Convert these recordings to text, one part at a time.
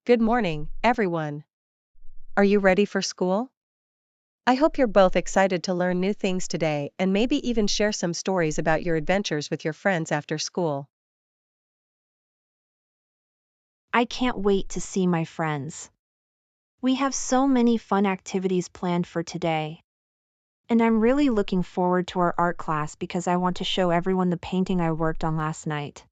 Good morning, everyone. Are you ready for school? I hope you're both excited to learn new things today and maybe even share some stories about your adventures with your friends after school. I can't wait to see my friends. We have so many fun activities planned for today. And I'm really looking forward to our art class because I want to show everyone the painting I worked on last night.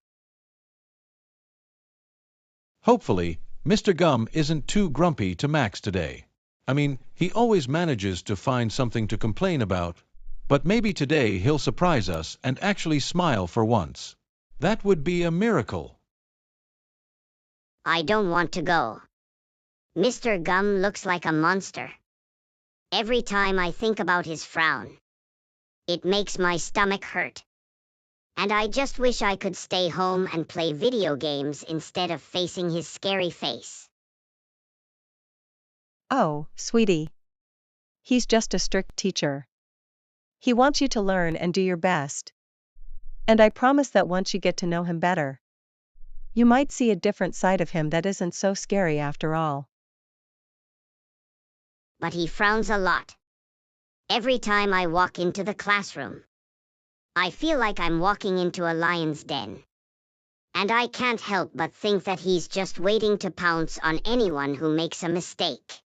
Hopefully, Mr. Gum isn't too grumpy to Max today. I mean, he always manages to find something to complain about. But maybe today he'll surprise us and actually smile for once. That would be a miracle. I don't want to go. Mr. Gum looks like a monster. Every time I think about his frown, it makes my stomach hurt. And I just wish I could stay home and play video games instead of facing his scary face. Oh, sweetie. He's just a strict teacher. He wants you to learn and do your best. And I promise that once you get to know him better, you might see a different side of him that isn't so scary after all. But he frowns a lot. Every time I walk into the classroom, I feel like I'm walking into a lion's den. And I can't help but think that he's just waiting to pounce on anyone who makes a mistake.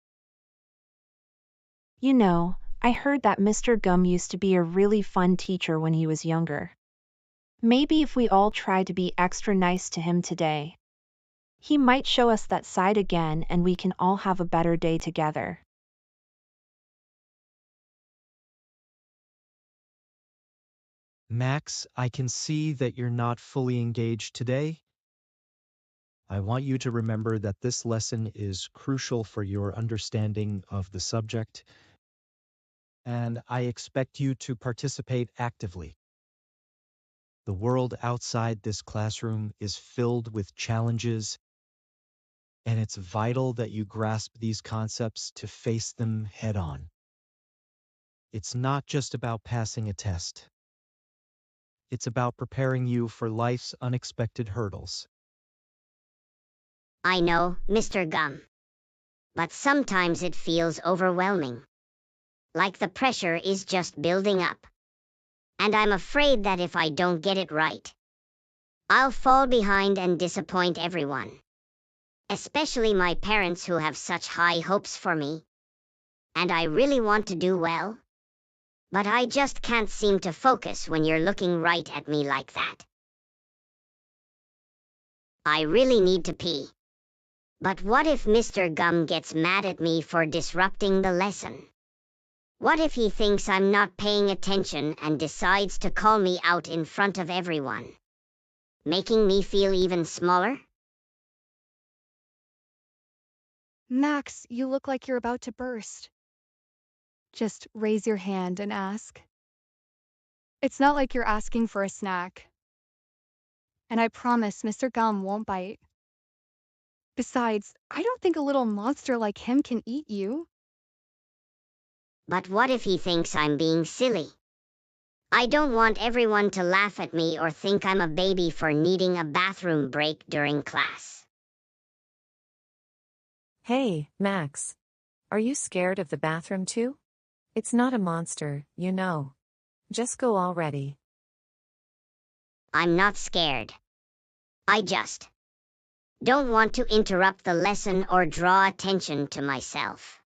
You know, I heard that Mr. Gum used to be a really fun teacher when he was younger. Maybe if we all try to be extra nice to him today, he might show us that side again and we can all have a better day together. Max, I can see that you're not fully engaged today. I want you to remember that this lesson is crucial for your understanding of the subject, and I expect you to participate actively. The world outside this classroom is filled with challenges, and it's vital that you grasp these concepts to face them head on. It's not just about passing a test. It's about preparing you for life's unexpected hurdles. I know, Mr. Gum. But sometimes it feels overwhelming. Like the pressure is just building up. And I'm afraid that if I don't get it right, I'll fall behind and disappoint everyone. Especially my parents who have such high hopes for me. And I really want to do well. But I just can't seem to focus when you're looking right at me like that. I really need to pee. But what if Mr. Gum gets mad at me for disrupting the lesson? What if he thinks I'm not paying attention and decides to call me out in front of everyone, making me feel even smaller? Max, you look like you're about to burst. Just raise your hand and ask. It's not like you're asking for a snack. And I promise Mr. Gum won't bite. Besides, I don't think a little monster like him can eat you. But what if he thinks I'm being silly? I don't want everyone to laugh at me or think I'm a baby for needing a bathroom break during class. Hey, Max. Are you scared of the bathroom too? It's not a monster, you know. Just go already. I'm not scared. I just don't want to interrupt the lesson or draw attention to myself.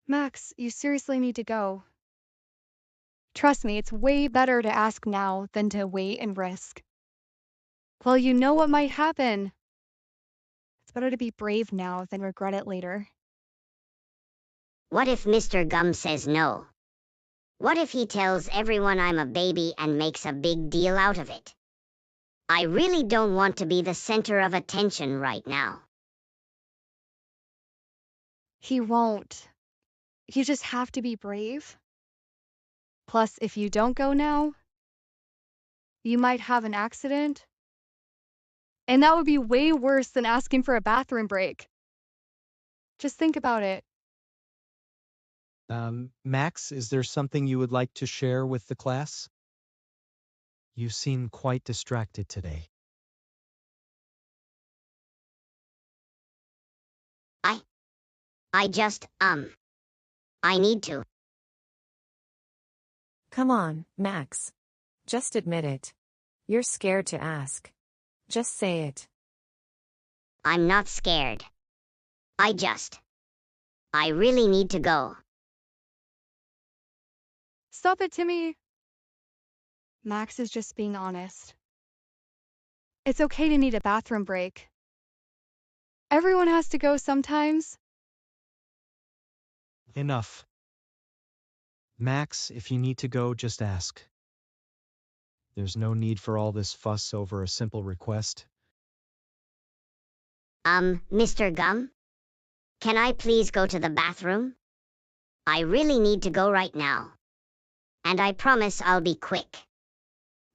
Max, you seriously need to go. Trust me, it's way better to ask now than to wait and risk. Well, you know what might happen. It's better to be brave now than regret it later. What if Mr. Gum says no? What if he tells everyone I'm a baby and makes a big deal out of it? I really don't want to be the center of attention right now. He won't. You just have to be brave. Plus, if you don't go now, you might have an accident. And that would be way worse than asking for a bathroom break. Just think about it. Max, is there something you would like to share with the class? You seem quite distracted today. I need to. Come on, Max. Just admit it. You're scared to ask. Just say it. I'm not scared. I really need to go. Stop it, Timmy. Max is just being honest. It's okay to need a bathroom break. Everyone has to go sometimes. Enough. Max, if you need to go, just ask. There's no need for all this fuss over a simple request. Mr. Gum? Can I please go to the bathroom? I really need to go right now. And I promise I'll be quick.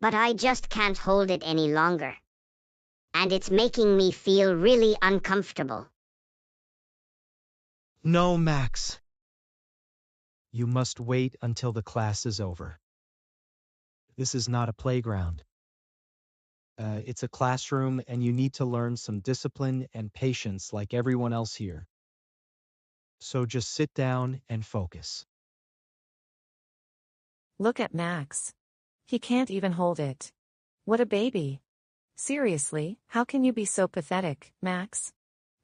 But I just can't hold it any longer. And it's making me feel really uncomfortable. No, Max. You must wait until the class is over. This is not a playground. It's a classroom, and you need to learn some discipline and patience like everyone else here. So just sit down and focus. Look at Max. He can't even hold it. What a baby. Seriously, how can you be so pathetic, Max?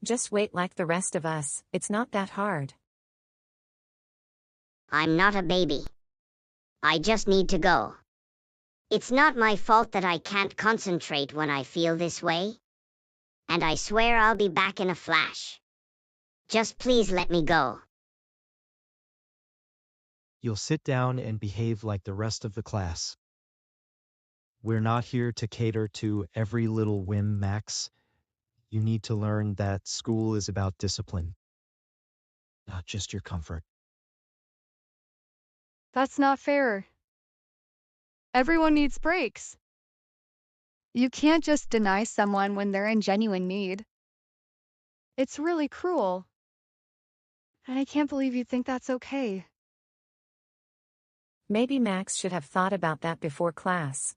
Just wait like the rest of us, it's not that hard. I'm not a baby. I just need to go. It's not my fault that I can't concentrate when I feel this way. And I swear I'll be back in a flash. Just please let me go. You'll sit down and behave like the rest of the class. We're not here to cater to every little whim, Max. You need to learn that school is about discipline, not just your comfort. That's not fair. Everyone needs breaks. You can't just deny someone when they're in genuine need. It's really cruel. And I can't believe you think that's okay. Maybe Max should have thought about that before class.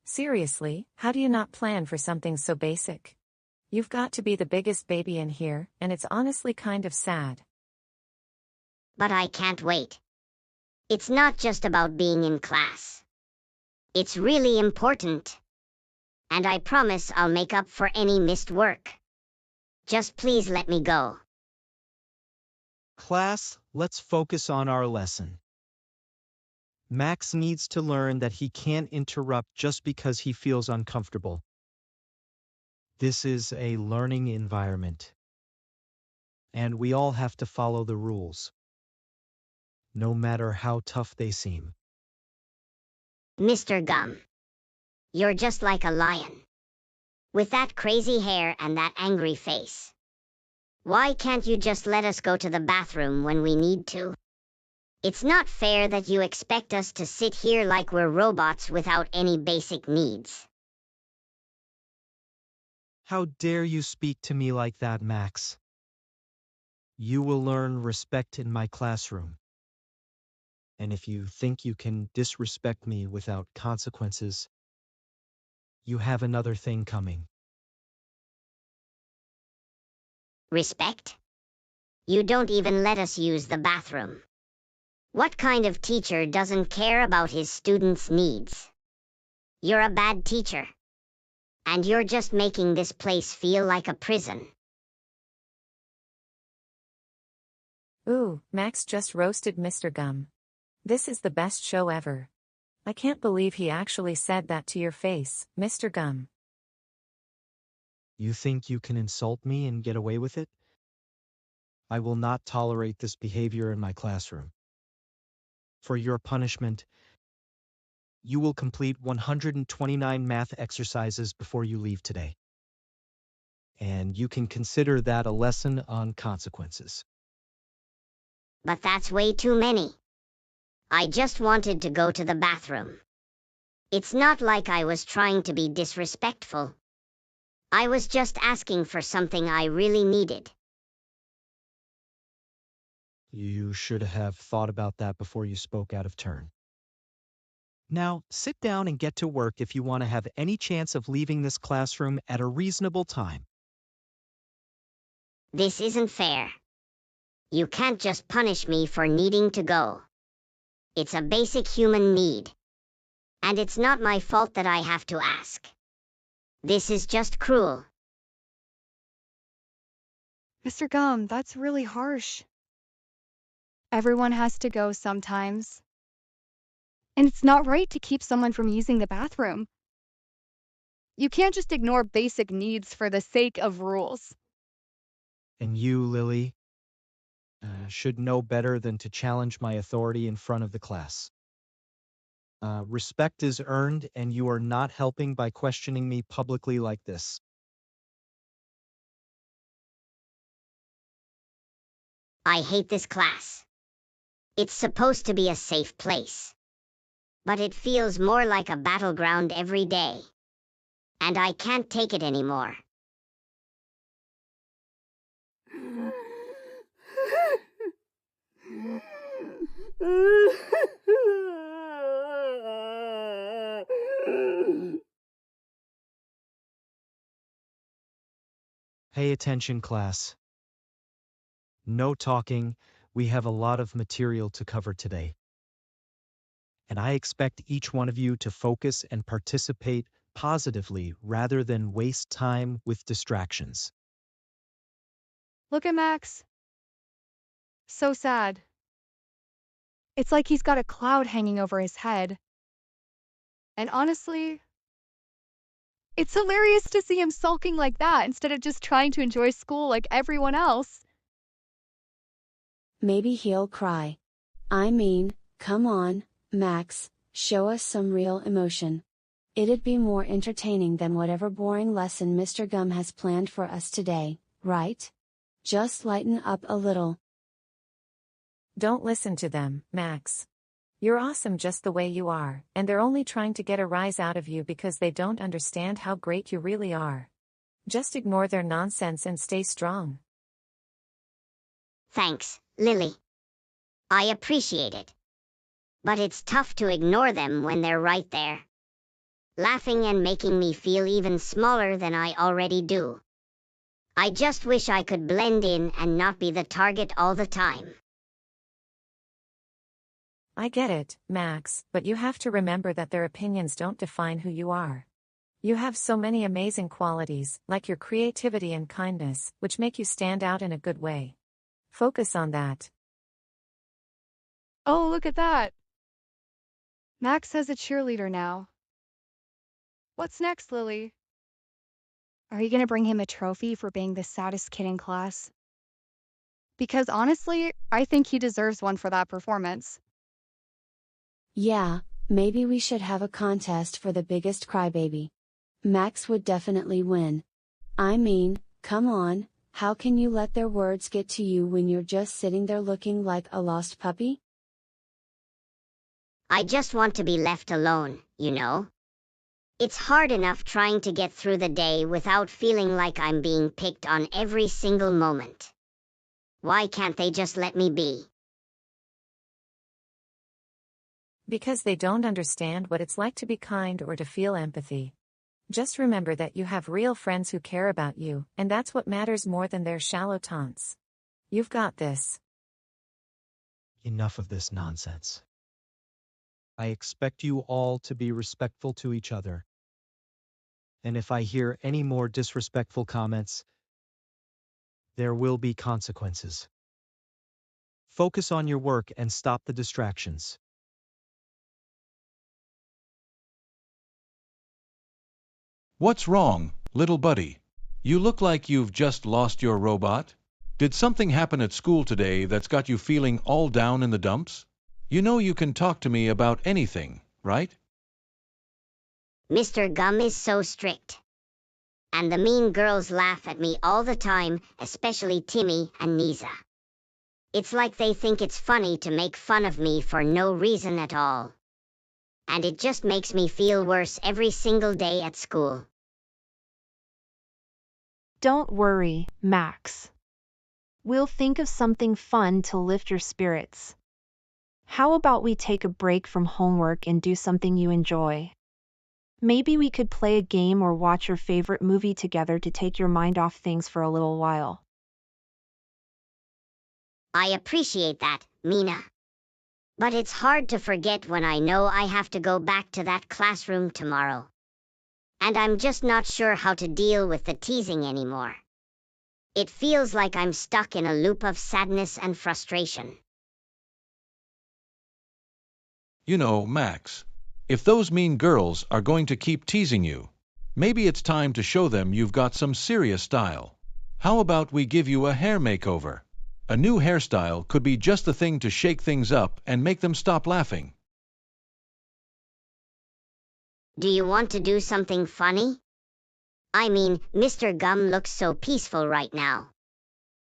Seriously, how do you not plan for something so basic? You've got to be the biggest baby in here, and it's honestly kind of sad. But I can't wait. It's not just about being in class. It's really important. And I promise I'll make up for any missed work. Just please let me go. Class, let's focus on our lesson. Max needs to learn that he can't interrupt just because he feels uncomfortable. This is a learning environment, and we all have to follow the rules, no matter how tough they seem. Mr. Gum. You're just like a lion. With that crazy hair and that angry face. Why can't you just let us go to the bathroom when we need to? It's not fair that you expect us to sit here like we're robots without any basic needs. How dare you speak to me like that, Max? You will learn respect in my classroom. And if you think you can disrespect me without consequences, you have another thing coming. Respect? You don't even let us use the bathroom. What kind of teacher doesn't care about his students' needs? You're a bad teacher. And you're just making this place feel like a prison. Ooh, Max just roasted Mr. Gum. This is the best show ever. I can't believe he actually said that to your face, Mr. Gum. You think you can insult me and get away with it? I will not tolerate this behavior in my classroom. For your punishment, you will complete 129 math exercises before you leave today. And you can consider that a lesson on consequences. But that's way too many. I just wanted to go to the bathroom. It's not like I was trying to be disrespectful. I was just asking for something I really needed. You should have thought about that before you spoke out of turn. Now, sit down and get to work if you want to have any chance of leaving this classroom at a reasonable time. This isn't fair. You can't just punish me for needing to go. It's a basic human need. And it's not my fault that I have to ask. This is just cruel. Mr. Gum, that's really harsh. Everyone has to go sometimes. And it's not right to keep someone from using the bathroom. You can't just ignore basic needs for the sake of rules. And you, Lily, should know better than to challenge my authority in front of the class. Respect is earned, and you are not helping by questioning me publicly like this. I hate this class. It's supposed to be a safe place. But it feels more like a battleground every day. And I can't take it anymore. Pay attention, class. No talking. We have a lot of material to cover today. And I expect each one of you to focus and participate positively rather than waste time with distractions. Look at Max. So sad. It's like he's got a cloud hanging over his head. And honestly, it's hilarious to see him sulking like that instead of just trying to enjoy school like everyone else. Maybe he'll cry. I mean, come on, Max, show us some real emotion. It'd be more entertaining than whatever boring lesson Mr. Gum has planned for us today, right? Just lighten up a little. Don't listen to them, Max. You're awesome just the way you are, and they're only trying to get a rise out of you because they don't understand how great you really are. Just ignore their nonsense and stay strong. Thanks, Lily. I appreciate it. But it's tough to ignore them when they're right there, laughing and making me feel even smaller than I already do. I just wish I could blend in and not be the target all the time. I get it, Max, but you have to remember that their opinions don't define who you are. You have so many amazing qualities, like your creativity and kindness, which make you stand out in a good way. Focus on that. Oh, look at that. Max has a cheerleader now. What's next, Lily? Are you going to bring him a trophy for being the saddest kid in class? Because honestly, I think he deserves one for that performance. Yeah, maybe we should have a contest for the biggest crybaby. Max would definitely win. I mean, come on, how can you let their words get to you when you're just sitting there looking like a lost puppy? I just want to be left alone, you know? It's hard enough trying to get through the day without feeling like I'm being picked on every single moment. Why can't they just let me be? Because they don't understand what it's like to be kind or to feel empathy. Just remember that you have real friends who care about you, and that's what matters more than their shallow taunts. You've got this. Enough of this nonsense. I expect you all to be respectful to each other. And if I hear any more disrespectful comments, there will be consequences. Focus on your work and stop the distractions. What's wrong, little buddy? You look like you've just lost your robot. Did something happen at school today that's got you feeling all down in the dumps? You know you can talk to me about anything, right? Mr. Gum is so strict. And the mean girls laugh at me all the time, especially Timmy and Nisa. It's like they think it's funny to make fun of me for no reason at all. And it just makes me feel worse every single day at school. Don't worry, Max. We'll think of something fun to lift your spirits. How about we take a break from homework and do something you enjoy? Maybe we could play a game or watch your favorite movie together to take your mind off things for a little while. I appreciate that, Mina. But it's hard to forget when I know I have to go back to that classroom tomorrow. And I'm just not sure how to deal with the teasing anymore. It feels like I'm stuck in a loop of sadness and frustration. You know, Max, if those mean girls are going to keep teasing you, maybe it's time to show them you've got some serious style. How about we give you a hair makeover? A new hairstyle could be just the thing to shake things up and make them stop laughing. Do you want to do something funny? I mean, Mr. Gum looks so peaceful right now.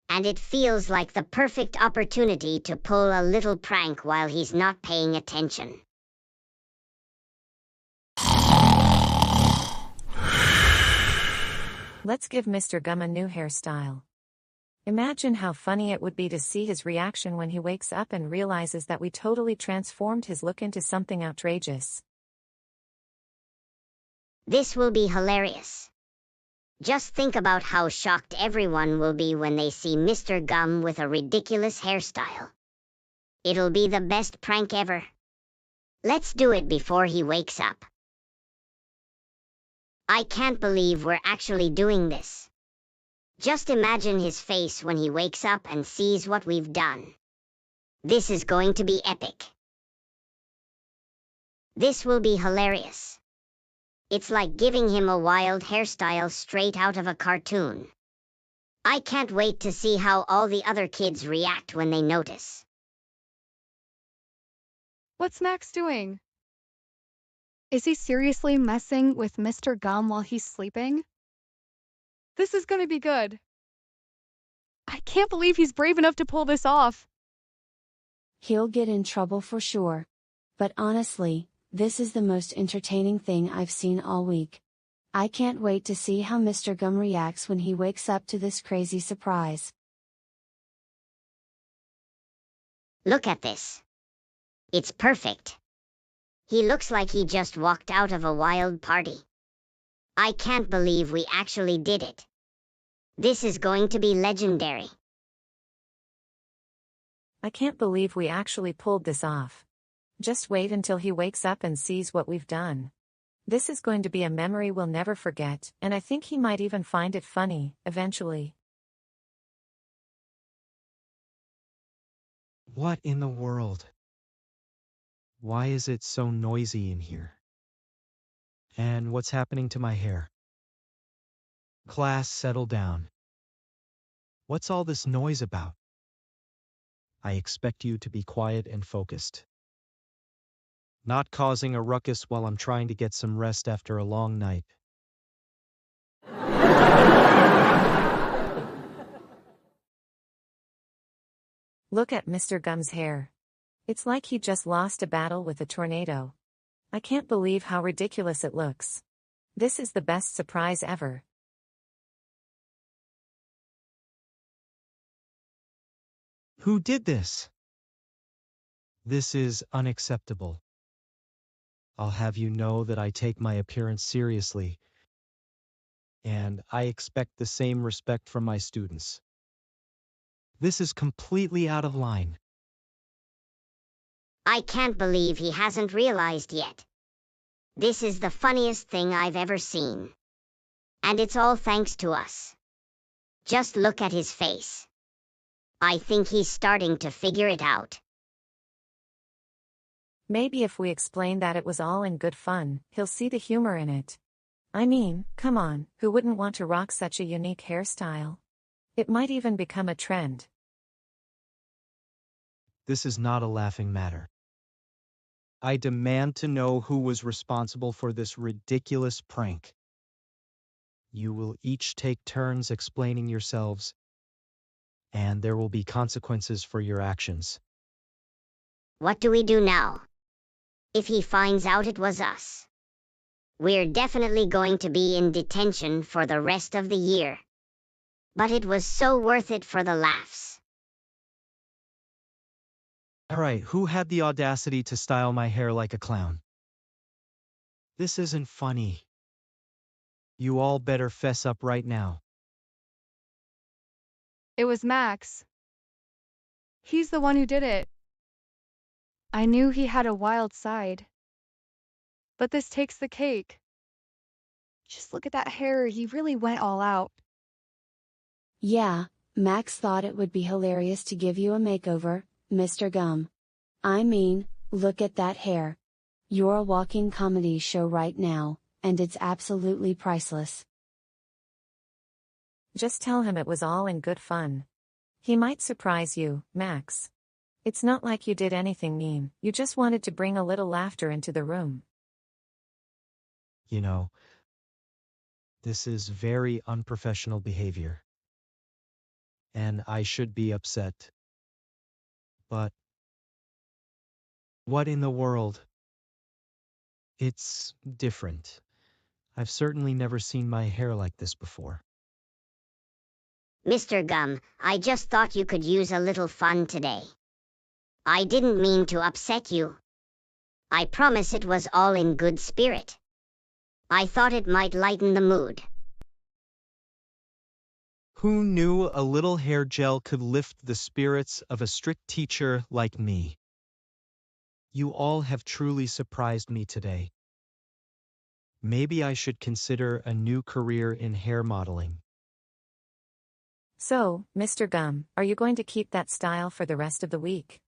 And it feels like the perfect opportunity to pull a little prank while he's not paying attention. Let's give Mr. Gum a new hairstyle. Imagine how funny it would be to see his reaction when he wakes up and realizes that we totally transformed his look into something outrageous. This will be hilarious. Just think about how shocked everyone will be when they see Mr. Gum with a ridiculous hairstyle. It'll be the best prank ever. Let's do it before he wakes up. I can't believe we're actually doing this. Just imagine his face when he wakes up and sees what we've done. This is going to be epic. This will be hilarious. It's like giving him a wild hairstyle straight out of a cartoon. I can't wait to see how all the other kids react when they notice. What's Max doing? Is he seriously messing with Mr. Gum while he's sleeping? This is gonna be good. I can't believe he's brave enough to pull this off. He'll get in trouble for sure. But honestly, this is the most entertaining thing I've seen all week. I can't wait to see how Mr. Gum reacts when he wakes up to this crazy surprise. Look at this. It's perfect. He looks like he just walked out of a wild party. I can't believe we actually did it. This is going to be legendary. I can't believe we actually pulled this off. Just wait until he wakes up and sees what we've done. This is going to be a memory we'll never forget, and I think he might even find it funny, eventually. What in the world? Why is it so noisy in here? And what's happening to my hair? Class, settle down. What's all this noise about? I expect you to be quiet and focused. Not causing a ruckus while I'm trying to get some rest after a long night. Look at Mr. Gum's hair. It's like he just lost a battle with a tornado. I can't believe how ridiculous it looks. This is the best surprise ever. Who did this? This is unacceptable. I'll have you know that I take my appearance seriously, and I expect the same respect from my students. This is completely out of line. I can't believe he hasn't realized yet. This is the funniest thing I've ever seen. And it's all thanks to us. Just look at his face. I think he's starting to figure it out. Maybe if we explain that it was all in good fun, he'll see the humor in it. I mean, come on, who wouldn't want to rock such a unique hairstyle? It might even become a trend. This is not a laughing matter. I demand to know who was responsible for this ridiculous prank. You will each take turns explaining yourselves, and there will be consequences for your actions. What do we do now? If he finds out it was us, we're definitely going to be in detention for the rest of the year. But it was so worth it for the laughs. All right, who had the audacity to style my hair like a clown? This isn't funny. You all better fess up right now. It was Max. He's the one who did it. I knew he had a wild side. But this takes the cake. Just look at that hair, he really went all out. Yeah, Max thought it would be hilarious to give you a makeover, Mr. Gum. I mean, look at that hair. You're a walking comedy show right now, and it's absolutely priceless. Just tell him it was all in good fun. He might surprise you, Max. It's not like you did anything mean, you just wanted to bring a little laughter into the room. You know, this is very unprofessional behavior. And I should be upset. But what in the world? It's different. I've certainly never seen my hair like this before. Mr. Gum, I just thought you could use a little fun today. I didn't mean to upset you. I promise it was all in good spirit. I thought it might lighten the mood. Who knew a little hair gel could lift the spirits of a strict teacher like me? You all have truly surprised me today. Maybe I should consider a new career in hair modeling. So, Mr. Gum, are you going to keep that style for the rest of the week?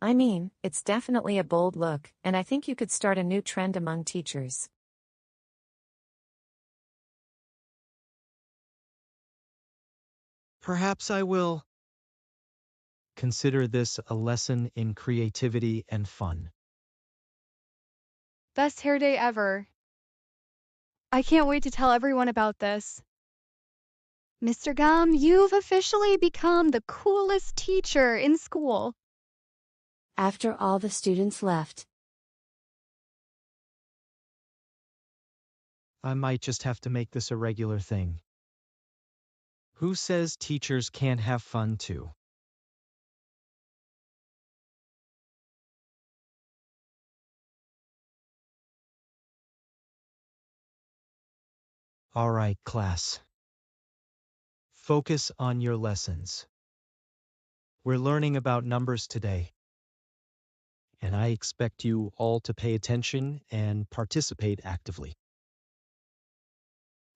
I mean, it's definitely a bold look, and I think you could start a new trend among teachers. Perhaps I will. Consider this a lesson in creativity and fun. Best hair day ever. I can't wait to tell everyone about this. Mr. Gum, you've officially become the coolest teacher in school. After all the students left, I might just have to make this a regular thing. Who says teachers can't have fun too? All right, class. Focus on your lessons. We're learning about numbers today, and I expect you all to pay attention and participate actively.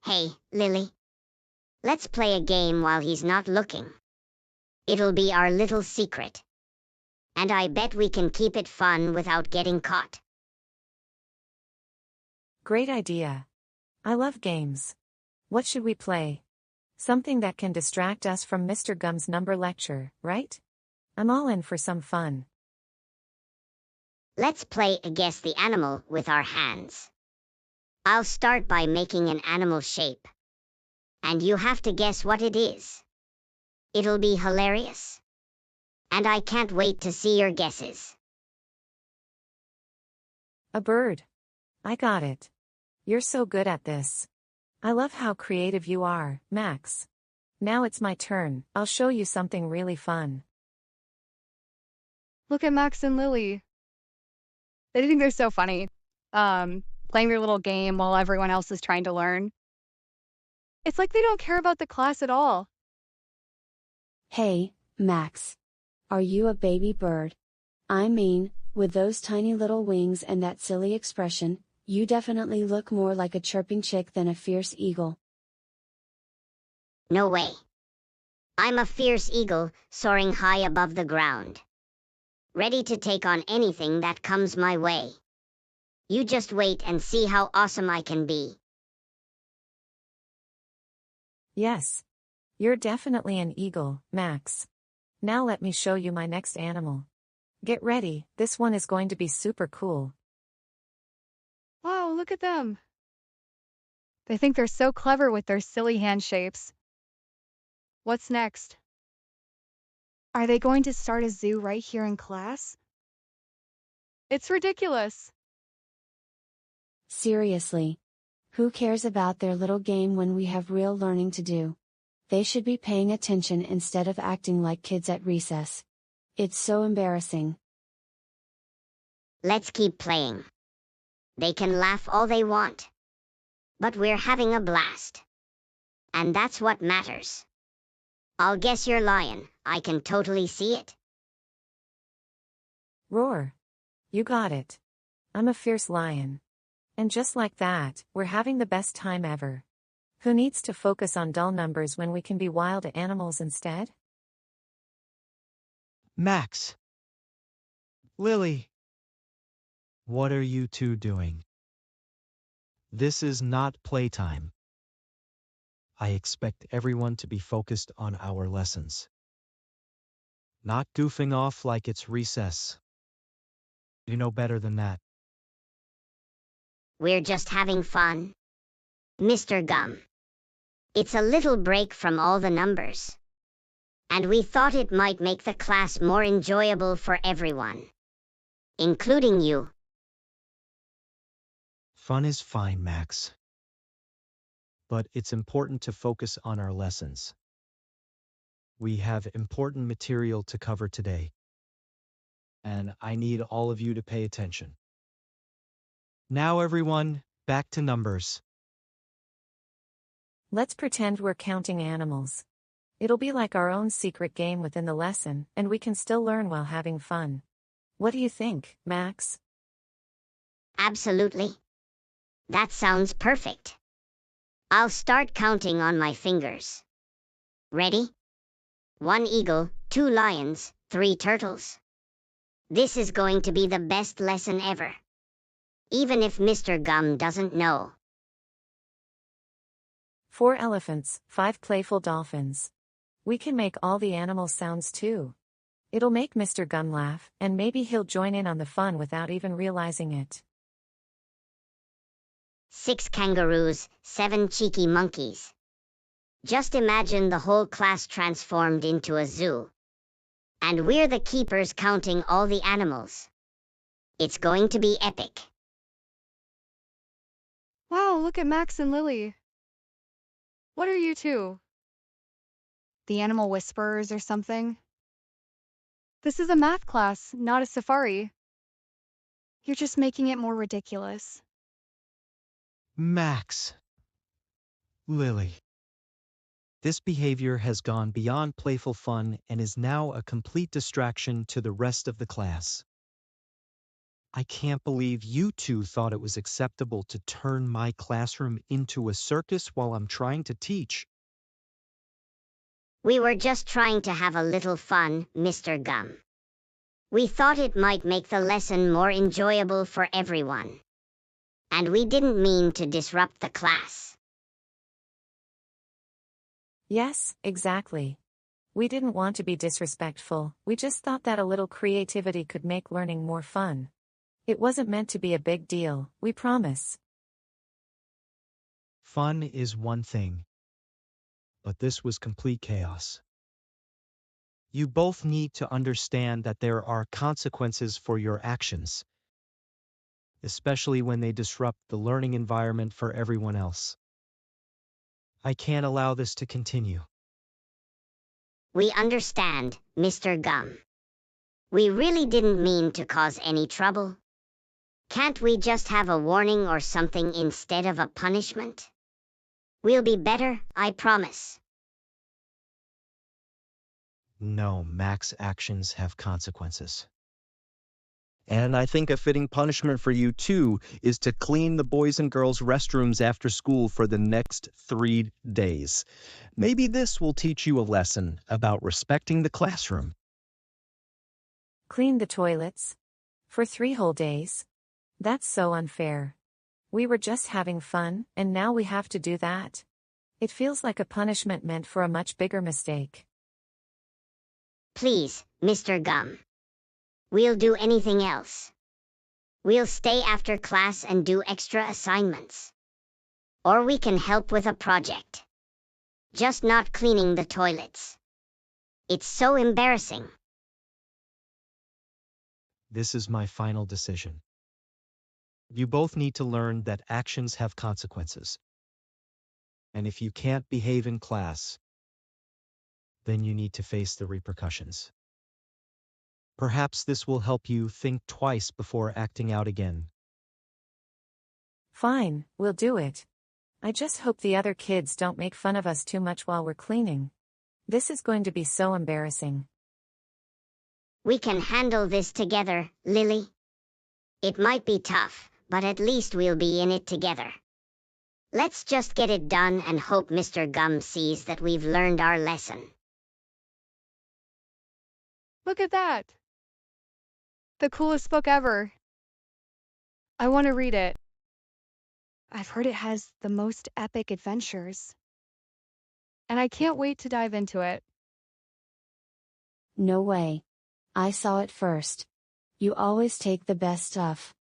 Hey, Lily. Let's play a game while he's not looking. It'll be our little secret. And I bet we can keep it fun without getting caught. Great idea. I love games. What should we play? Something that can distract us from Mr. Gum's number lecture, right? I'm all in for some fun. Let's play a guess the animal with our hands. I'll start by making an animal shape. And you have to guess what it is. It'll be hilarious. And I can't wait to see your guesses. A bird. I got it. You're so good at this. I love how creative you are, Max. Now it's my turn, I'll show you something really fun. Look at Max and Lily. They think they're so funny. Playing their little game while everyone else is trying to learn. It's like they don't care about the class at all. hey, Max. Are you a baby bird? I mean, with those tiny little wings and that silly expression, you definitely look more like a chirping chick than a fierce eagle. No way. I'm a fierce eagle, soaring high above the ground. Ready to take on anything that comes my way. You just wait and see how awesome I can be. Yes. You're definitely an eagle, Max. Now let me show you my next animal. Get ready, this one is going to be super cool. Wow, look at them. They think they're so clever with their silly hand shapes. What's next? Are they going to start a zoo right here in class? It's ridiculous. Seriously. Who cares about their little game when we have real learning to do? They should be paying attention instead of acting like kids at recess. It's so embarrassing. Let's keep playing. They can laugh all they want. But we're having a blast. And that's what matters. I'll guess you're lying, I can totally see it. Roar. You got it. I'm a fierce lion. And just like that, we're having the best time ever. Who needs to focus on dull numbers when we can be wild animals instead? Max! Lily! What are you two doing? This is not playtime. I expect everyone to be focused on our lessons. Not goofing off like it's recess. You know better than that. We're just having fun. Mr. Gum. It's a little break from all the numbers. And we thought it might make the class more enjoyable for everyone. Including you. Fun is fine, Max. But it's important to focus on our lessons. We have important material to cover today. And I need all of you to pay attention. Now everyone, back to numbers. Let's pretend we're counting animals. It'll be like our own secret game within the lesson, and we can still learn while having fun. What do you think, Max? Absolutely. That sounds perfect. I'll start counting on my fingers. Ready? 1 eagle, 2 lions, 3 turtles. This is going to be the best lesson ever. Even if Mr. Gum doesn't know. 4 elephants, 5 playful dolphins. We can make all the animal sounds too. It'll make Mr. Gum laugh, and maybe he'll join in on the fun without even realizing it. 6 kangaroos, 7 cheeky monkeys. Just imagine the whole class transformed into a zoo. And we're the keepers counting all the animals. It's going to be epic. Wow, look at Max and Lily. What are you two? The animal whisperers or something? This is a math class, not a safari. You're just making it more ridiculous. Max. Lily. This behavior has gone beyond playful fun and is now a complete distraction to the rest of the class. I can't believe you two thought it was acceptable to turn my classroom into a circus while I'm trying to teach. We were just trying to have a little fun, Mr. Gum. We thought it might make the lesson more enjoyable for everyone. And we didn't mean to disrupt the class. Yes, exactly. We didn't want to be disrespectful, we just thought that a little creativity could make learning more fun. It wasn't meant to be a big deal, we promise. Fun is one thing, but this was complete chaos. You both need to understand that there are consequences for your actions, especially when they disrupt the learning environment for everyone else. I can't allow this to continue. We understand, Mr. Gum. We really didn't mean to cause any trouble. Can't we just have a warning or something instead of a punishment? We'll be better, I promise. No, Mac's actions have consequences. And I think a fitting punishment for you, too, is to clean the boys' and girls' restrooms after school for the next 3 days. Maybe this will teach you a lesson about respecting the classroom. Clean the toilets? For 3 whole days? That's so unfair. We were just having fun, and now we have to do that. It feels like a punishment meant for a much bigger mistake. Please, Mr. Gum. We'll do anything else. We'll stay after class and do extra assignments. Or we can help with a project. Just not cleaning the toilets. It's so embarrassing. This is my final decision. You both need to learn that actions have consequences. And if you can't behave in class, then you need to face the repercussions. Perhaps this will help you think twice before acting out again. Fine, we'll do it. I just hope the other kids don't make fun of us too much while we're cleaning. This is going to be so embarrassing. We can handle this together, Lily. It might be tough, but at least we'll be in it together. Let's just get it done and hope Mr. Gum sees that we've learned our lesson. Look at that! The coolest book ever. I want to read it. I've heard it has the most epic adventures. And I can't wait to dive into it. No way. I saw it first. You always take the best stuff.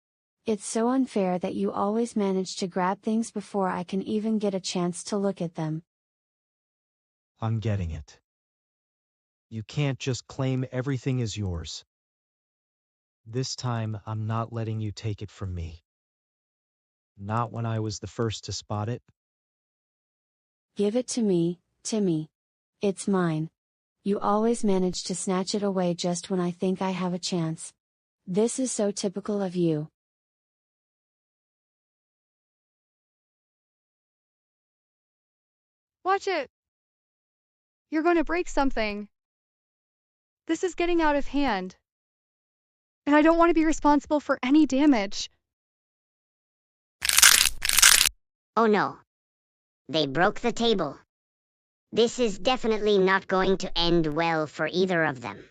It's so unfair that you always manage to grab things before I can even get a chance to look at them. I'm getting it. You can't just claim everything is yours. This time, I'm not letting you take it from me. Not when I was the first to spot it. Give it to me, Timmy. It's mine. You always manage to snatch it away just when I think I have a chance. This is so typical of you. Watch it! You're going to break something. This is getting out of hand. And I don't want to be responsible for any damage. Oh no. They broke the table. This is definitely not going to end well for either of them.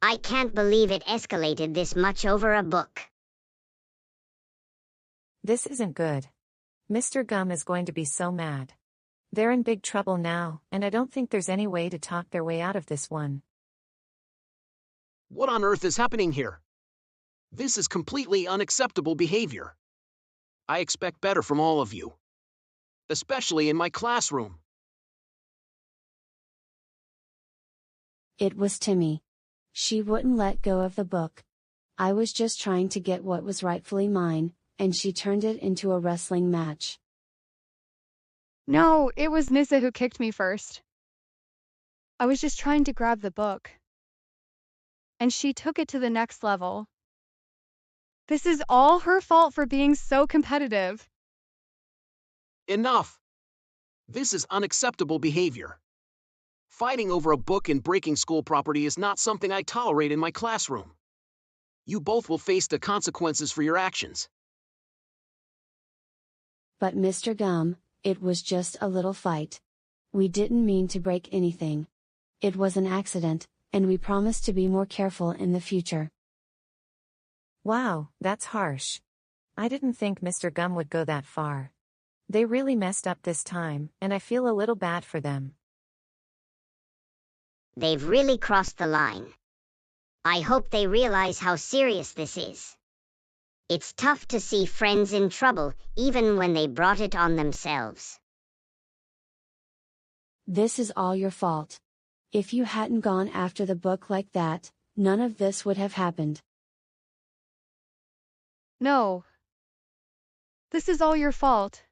I can't believe it escalated this much over a book. This isn't good. Mr. Gum is going to be so mad. They're in big trouble now, and I don't think there's any way to talk their way out of this one. What on earth is happening here? This is completely unacceptable behavior. I expect better from all of you. Especially in my classroom. It was Timmy. She wouldn't let go of the book. I was just trying to get what was rightfully mine, and she turned it into a wrestling match. No, it was Nissa who kicked me first. I was just trying to grab the book. And she took it to the next level. This is all her fault for being so competitive. Enough! This is unacceptable behavior. Fighting over a book and breaking school property is not something I tolerate in my classroom. You both will face the consequences for your actions. But Mr. Gum, it was just a little fight. We didn't mean to break anything. It was an accident, and we promise to be more careful in the future. Wow, that's harsh. I didn't think Mr. Gum would go that far. They really messed up this time, and I feel a little bad for them. They've really crossed the line. I hope they realize how serious this is. It's tough to see friends in trouble, even when they brought it on themselves. This is all your fault. If you hadn't gone after the book like that, none of this would have happened. No. This is all your fault.